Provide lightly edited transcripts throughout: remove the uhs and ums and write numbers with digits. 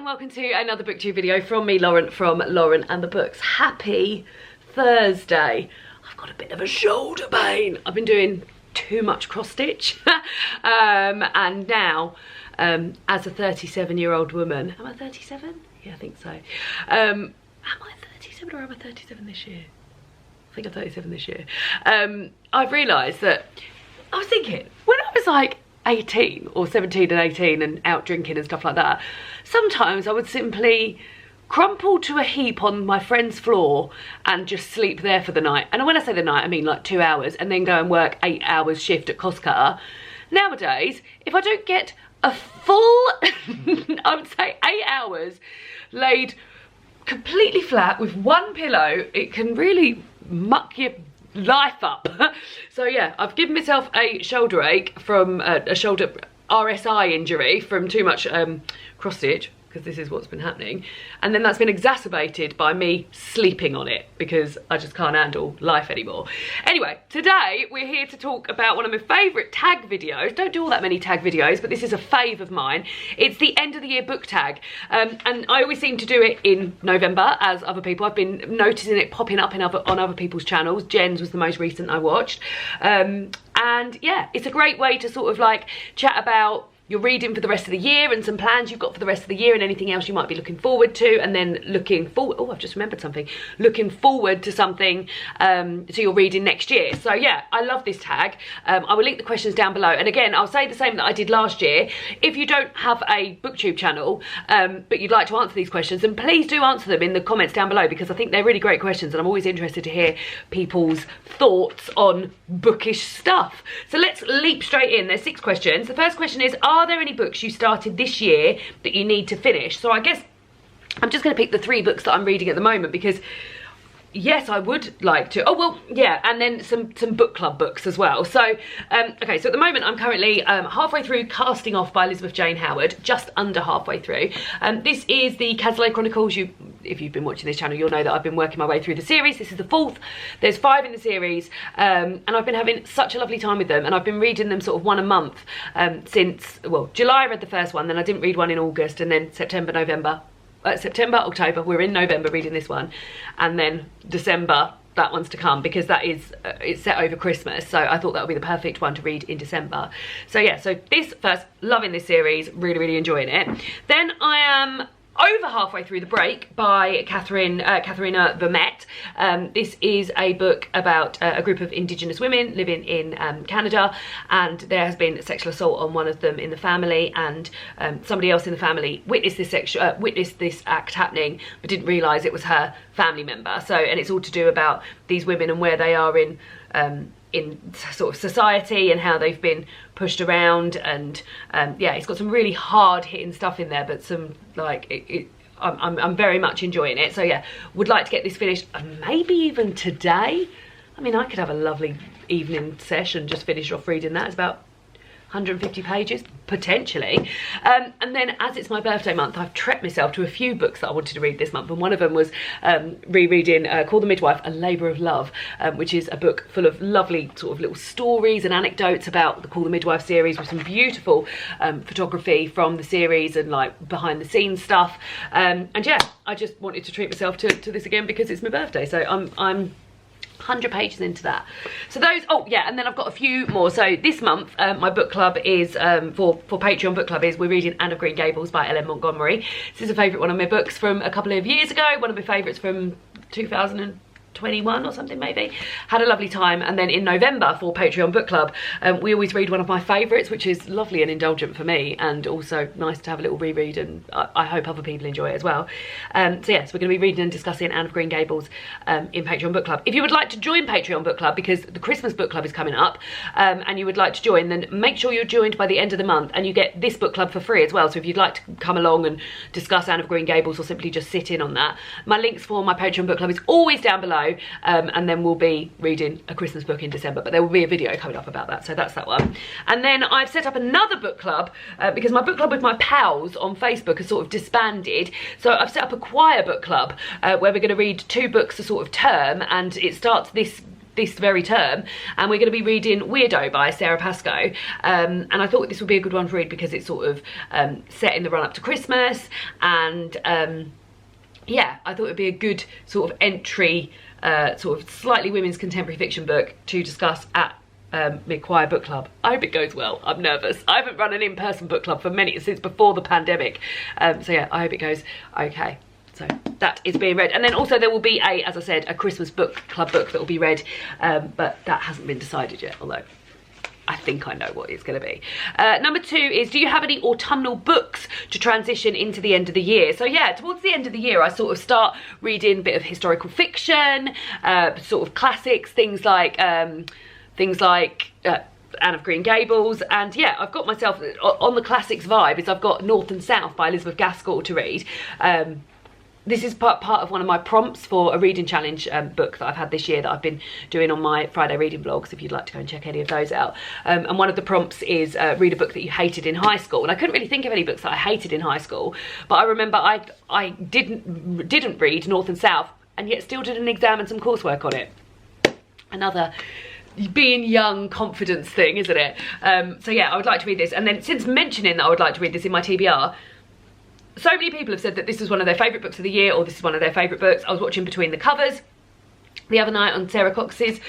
and welcome to another booktube video from me, Lauren, from Lauren and the Books. Happy Thursday. I've got a bit of a shoulder pain. I've been doing too much cross stitch and now as a 37-year-old woman, am I 37? Yeah, I think so. Am I 37 or am I 37 this year? I think I'm 37 this year. I've realised that I was thinking, when I was like 18 or 17 and 18 and out drinking and stuff like that, sometimes I would simply crumple to a heap on my friend's floor and just sleep there for the night. And when I say the night, I mean like 2 hours, and then go and work 8 hours shift at cost cutter. Nowadays, if I don't get a full, I would say 8 hours laid completely flat with one pillow, it can really muck your life up. So yeah, I've given myself a shoulder ache from a shoulder RSI injury from too much cross stitch, because this is what's been happening, and then that's been exacerbated by me sleeping on it because I just can't handle life anymore. Anyway, today we're here to talk about one of my favourite tag videos. Don't do all that many tag videos, but this is a fave of mine. It's the end of the year book tag, and I always seem to do it in November, as other people. I've been noticing it popping up on other people's channels. Jen's was the most recent I watched, and yeah, it's a great way to sort of like chat about your reading for the rest of the year and some plans you've got for the rest of the year and anything else you might be looking forward to, and then looking forward, oh, I've just remembered something, looking forward to something to your reading next year. So yeah, I love this tag. I will link the questions down below, and again, I'll say the same that I did last year. If you don't have a booktube channel but you'd like to answer these questions, then please do answer them in the comments down below, because I think they're really great questions and I'm always interested to hear people's thoughts on bookish stuff. So let's leap straight in. There's 6 questions. The first question is, are there any books you started this year that you need to finish? So I guess I'm just going to pick the 3 books that I'm reading at the moment, because yes, I would like to. Oh, well, yeah, and then some book club books as well. So, okay, so at the moment I'm currently halfway through Casting Off by Elizabeth Jane Howard, just under halfway through. This is the Cazalet Chronicles. If you've been watching this channel, you'll know that I've been working my way through the series. This is the 4th. There's 5 in the series, and I've been having such a lovely time with them, and I've been reading them sort of one a month since, well, July I read the first one, then I didn't read one in August, and then September, October, we're in November reading this one, and then December, that one's to come, because that is it's set over Christmas, so I thought that would be the perfect one to read in December. So yeah, so this first, loving this series, really enjoying it. Then I am over halfway through The Break by Katharina Vermette. This is a book about a group of Indigenous women living in Canada, and there has been sexual assault on one of them in the family, and somebody else in the family witnessed this act happening but didn't realise it was her family member. So, and it's all to do about these women and where they are in sort of society and how they've been pushed around, and yeah, it's got some really hard hitting stuff in there, but some like I'm very much enjoying it. So yeah, would like to get this finished, maybe even today. I mean, I could have a lovely evening session, just finish off reading that. It's about 150 pages potentially, and then as it's my birthday month, I've treated myself to a few books that I wanted to read this month, and one of them was rereading Call the Midwife, A Labour of Love, which is a book full of lovely sort of little stories and anecdotes about the Call the Midwife series, with some beautiful photography from the series and like behind the scenes stuff, and yeah, I just wanted to treat myself to this again because it's my birthday, so I'm 100 pages into that. So those, oh yeah, and then I've got a few more. So this month my book club is for Patreon book club is we're reading Anne of Green Gables by Ellen Montgomery. This is a favourite one of my books from a couple of years ago, one of my favourites from 2021 or something maybe. Had a lovely time. And then in November for Patreon book club, we always read one of my favourites, which is lovely and indulgent for me, and also nice to have a little reread, and I hope other people enjoy it as well. So yes, we're going to be reading and discussing Anne of Green Gables in Patreon book club. If you would like to join Patreon book club, because the Christmas book club is coming up, and you would like to join, then make sure you're joined by the end of the month, and you get this book club for free as well. So if you'd like to come along and discuss Anne of Green Gables, or simply just sit in on that, my links for my Patreon book club is always down below. And then we'll be reading a Christmas book in December, but there will be a video coming up about that, so that's that one. And then I've set up another book club because my book club with my pals on Facebook has sort of disbanded, so I've set up a choir book club where we're going to read 2 books a sort of term, and it starts this this very term, and we're going to be reading Weirdo by Sarah Pascoe, and I thought this would be a good one to read because it's sort of set in the run-up to Christmas, and yeah, I thought it would be a good sort of entry, sort of slightly women's contemporary fiction book to discuss at Midwife book club. I hope it goes well. I'm nervous. I haven't run an in-person book club since before the pandemic, so yeah, I hope it goes okay. So that is being read, and then also there will be as I said, a Christmas book club book that will be read, but that hasn't been decided yet, although I think I know what it's going to be. Number 2 is, do you have any autumnal books to transition into the end of the year? So yeah, towards the end of the year I sort of start reading a bit of historical fiction, sort of classics, things like Anne of Green Gables, and yeah, I've got myself on the classics vibe. I've got North and South by Elizabeth Gaskell to read. This is part of one of my prompts for a reading challenge book that I've had this year that I've been doing on my Friday reading vlogs, if you'd like to go and check any of those out. And one of the prompts is read a book that you hated in high school. And I couldn't really think of any books that I hated in high school, but I remember I didn't read North and South, and yet still did an exam and some coursework on it. Another being young confidence thing, isn't it? So yeah, I would like to read this. And then, since mentioning that I would like to read this in my TBR, so many people have said that this is one of their favourite books of the year, or this is one of their favourite books. I was watching Between the Covers the other night on Sarah Cox's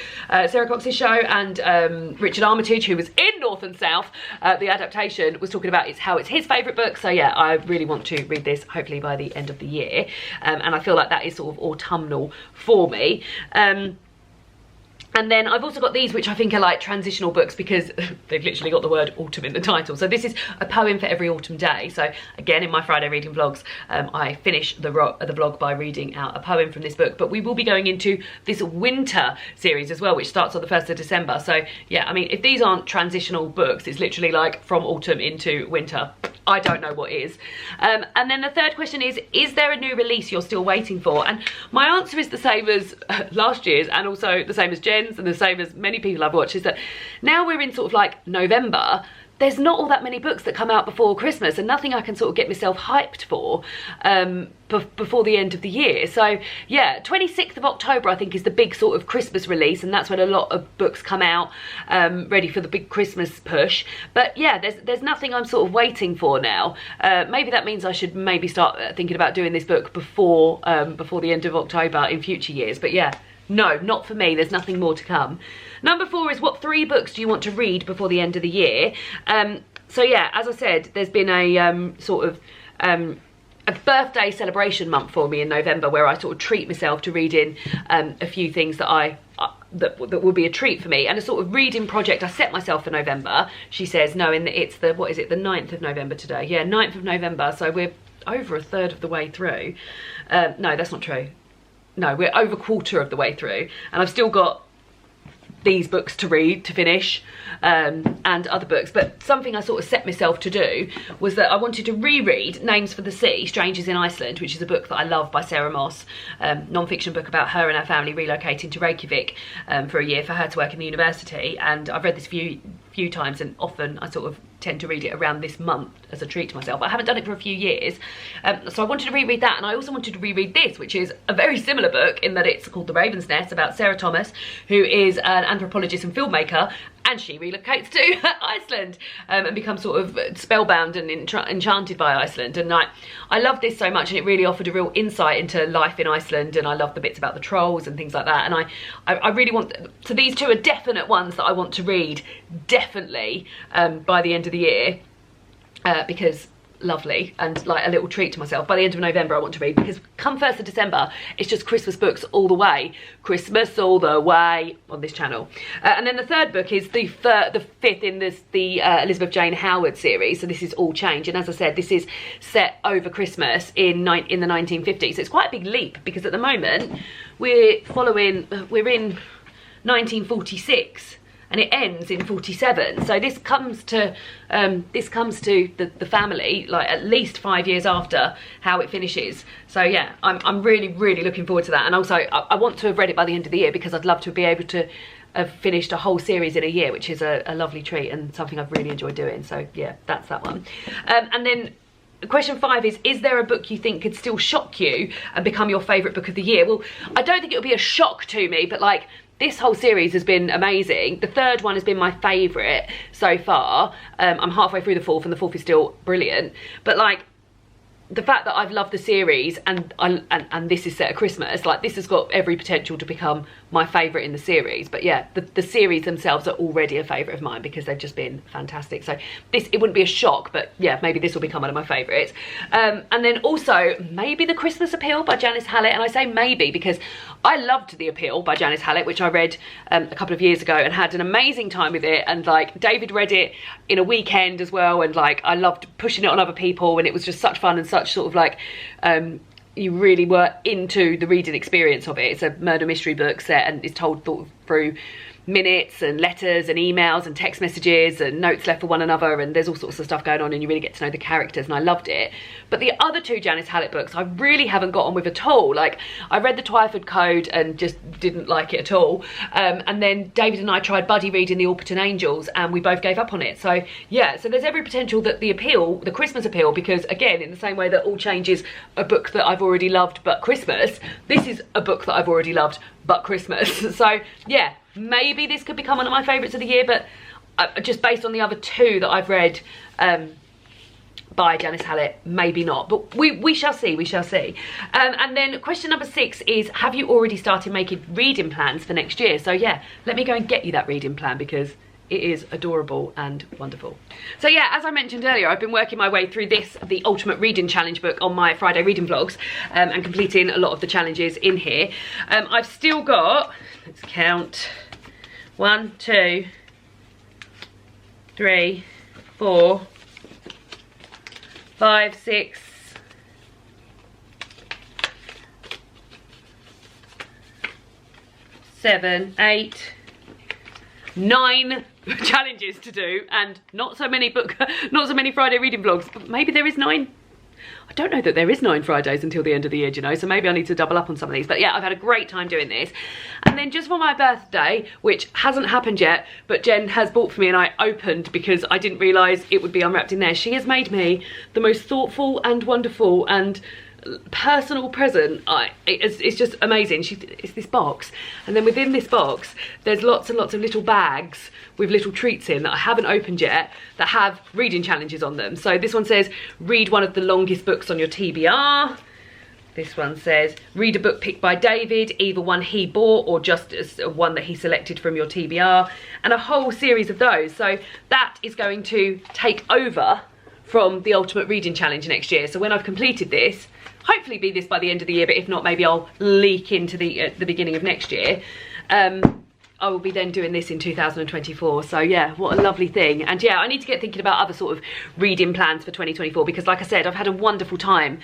show, and Richard Armitage, who was in North and South, the adaptation, was talking about how it's his favourite book. So yeah, I really want to read this, hopefully by the end of the year, and I feel like that is sort of autumnal for me. And then I've also got these, which I think are like transitional books because they've literally got the word autumn in the title. So this is a poem for every autumn day. So again, in my Friday reading vlogs, I finish the vlog by reading out a poem from this book. But we will be going into this winter series as well, which starts on the 1st of December. So yeah, I mean, if these aren't transitional books, it's literally like from autumn into winter. I don't know what is. And then the third question is there a new release you're still waiting for? And my answer is the same as last year's, and also the same as Jen's, and the same as many people I've watched, is that now we're in sort of like November, there's not all that many books that come out before Christmas, and nothing I can sort of get myself hyped for before the end of the year. So yeah, 26th of October I think is the big sort of Christmas release, and that's when a lot of books come out ready for the big Christmas push. But yeah, there's nothing I'm sort of waiting for now. Maybe that means I should maybe start thinking about doing this book before the end of October in future years. But yeah, no, not for me. There's nothing more to come. Number 4 is, what 3 books do you want to read before the end of the year? So yeah, as I said, there's been a sort of a birthday celebration month for me in November, where I sort of treat myself to reading a few things that that will be a treat for me, and a sort of reading project I set myself for November. She says, no, it's the, what is it, the 9th of November today? Yeah, 9th of November, so we're over a third of the way through. No, that's not true. No, we're over a quarter of the way through, and I've still got these books to read, to finish, and other books. But something I sort of set myself to do was that I wanted to reread Names for the Sea, Strangers in Iceland, which is a book that I love by Sarah Moss, non-fiction book about her and her family relocating to Reykjavik for a year for her to work in the university. And I've read this a few times, and often I sort of tend to read it around this month as a treat to myself. I haven't done it for a few years, so I wanted to reread that, and I also wanted to reread this, which is a very similar book in that it's called The Raven's Nest, about Sarah Thomas, who is an anthropologist and filmmaker, and she relocates to Iceland and becomes sort of spellbound and enchanted by Iceland. And I love this so much, and it really offered a real insight into life in Iceland, and I love the bits about the trolls and things like that. And I really want, so these 2 are definite ones that I want to read, definitely, by the end of the year, because lovely, and like a little treat to myself. By the end of November I want to read, because come 1st of December it's just Christmas books all the way, Christmas all the way on this channel. And then the 3rd book is the 5th in the Elizabeth Jane Howard series. So this is All Change, and as I said, this is set over Christmas in the 1950s. So it's quite a big leap, because at the moment we're in 1946 and it ends in 47. So this comes to the family like at least 5 years after how it finishes. So yeah, I'm really looking forward to that. And also I want to have read it by the end of the year, because I'd love to be able to have finished a whole series in a year, which is a lovely treat and something I've really enjoyed doing. So yeah, that's that one. And then question 5 is there a book you think could still shock you and become your favourite book of the year? Well, I don't think it would be a shock to me, but like, this whole series has been amazing. The third one has been my favourite so far. I'm halfway through the fourth, and the fourth is still brilliant. But like, the fact that I've loved the series and this is set at Christmas, like, this has got every potential to become my favourite in the series. But yeah, the series themselves are already a favourite of mine because they've just been fantastic. So this, it wouldn't be a shock, but yeah, maybe this will become one of my favourites. And then also maybe The Christmas Appeal by Janice Hallett. And I say maybe because I loved The Appeal by Janice Hallett, which I read a couple of years ago and had an amazing time with it. And like, David read it in a weekend as well, and like, I loved pushing it on other people, and it was just such fun and such sort of like, you really were into the reading experience of it. It's a murder mystery book set, and it's told through minutes and letters and emails and text messages and notes left for one another, and there's all sorts of stuff going on, and you really get to know the characters, and I loved it. But the other two Janice Hallett books I really haven't got on with at all. Like, I read the Twyford Code and just didn't like it at all, and then David and I tried buddy reading the Alperton Angels, and we both gave up on it. So yeah, so there's every potential that The Appeal, The Christmas Appeal, because again, in the same way that All Change is a book that I've already loved but Christmas, this is a book that I've already loved but Christmas. So yeah, maybe this could become one of my favourites of the year, but just based on the other two that I've read by Janice Hallett, maybe not. But we shall see, we shall see. And then question number 6 is, have you already started making reading plans for next year? So yeah, let me go and get you that reading plan because it is adorable and wonderful. So yeah, as I mentioned earlier, I've been working my way through the Ultimate Reading Challenge book on my Friday reading vlogs, and completing a lot of the challenges in here. I've still got, let's count, 1, 2, 3, 4, 5, 6, 7, 8, 9 challenges to do, and not so many Friday reading vlogs, but maybe there is 9. I don't know that there is 9 Fridays until the end of the year, you know, so maybe I need to double up on some of these. But yeah, I've had a great time doing this. And then just for my birthday, which hasn't happened yet, but Jen has bought for me and I opened because I didn't realise it would be unwrapped in there. She has made me the most thoughtful and wonderful and personal present. It's just amazing. It's this box, and then within this box there's lots and lots of little bags with little treats in that I haven't opened yet that have reading challenges on them. So this one says, read one of the longest books on your TBR. This one says, read a book picked by David, either one he bought or just one that he selected from your TBR, and a whole series of those. So that is going to take over from the Ultimate Reading Challenge next year. So when I've completed this, hopefully be this by the end of the year, but if not, maybe I'll leak into the beginning of next year. I will be then doing this in 2024. So yeah, what a lovely thing. And yeah, I need to get thinking about other sort of reading plans for 2024, because like I said, I've had a wonderful time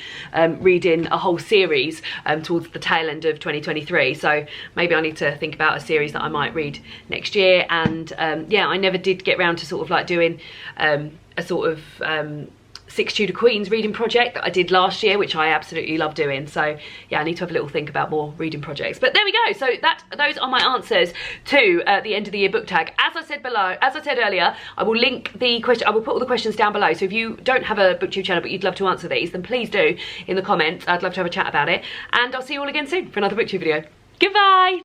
reading a whole series towards the tail end of 2023. So maybe I need to think about a series that I might read next year. And yeah, I never did get round to sort of like doing a sort of 6 Tudor Queens reading project that I did last year, which I absolutely love doing. So yeah, I need to have a little think about more reading projects. But there we go. So those are my answers to the end of the year book tag. As I said earlier, I will link the question. I will put all the questions down below. So if you don't have a BookTube channel but you'd love to answer these, then please do in the comments. I'd love to have a chat about it. And I'll see you all again soon for another BookTube video. Goodbye.